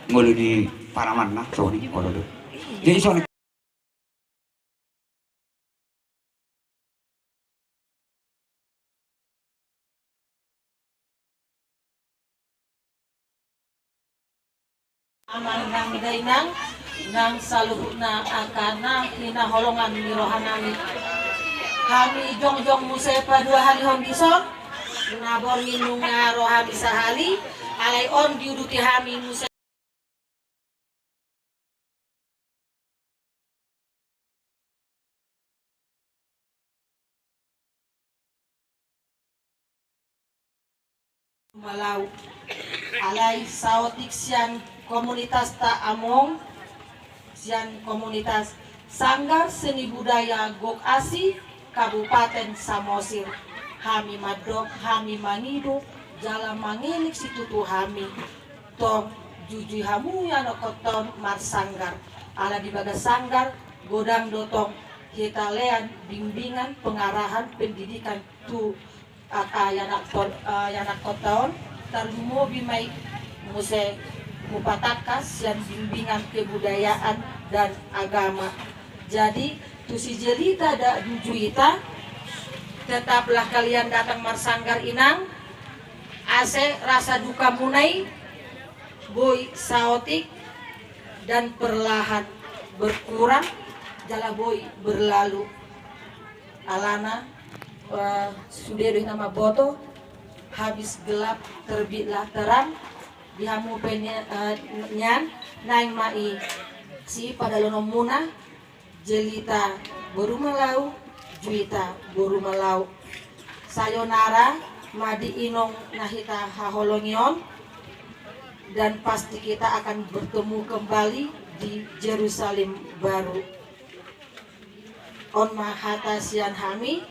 ngulu di Paraman na so ni ngulu do jadi so aman nang dainang nang saluhuna akana hinaholongan ni rohanani kami jongjong musepa 2 hari hondison nabor minunga rohani sahali alai on diuduti hami musepa malau alai saotik sian komunitas ta among sian komunitas Sanggar Seni Budaya Gok Asi Kabupaten Samosir hami madok hami mangidu jala mangilik situtu hami tong jujui hamu yang koton mar sanggar ala di bagas sanggar godang dotong kita lean bimbingan pengarahan pendidikan tu yanak koton terlumo bimai muse mupatakas yang bimbingan kebudayaan dan agama. Jadi tusi jelita da dujuita tetaplah kalian datang marsanggar inang ase rasa duka munai boy saotik dan perlahan berkurang jala boy berlalu alana sudah nama boto habis gelap terbitlah terang dihamu nyan naing mai si pada lono muna jelita borumalau juita borumalau sayonara madi inong nahita haholongion dan pasti kita akan bertemu kembali di Yerusalem baru on mahata sian hami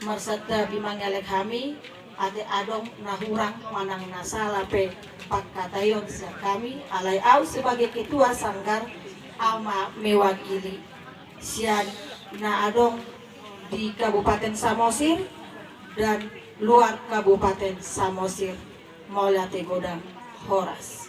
marsada bimangelek hami ade adong nahurang manang nasalape pakatayon sa kami alay au sebagai ketua sanggar ama mewakili sian na adong di Kabupaten Samosir dan luar Kabupaten Samosir Maulate Godang Horas.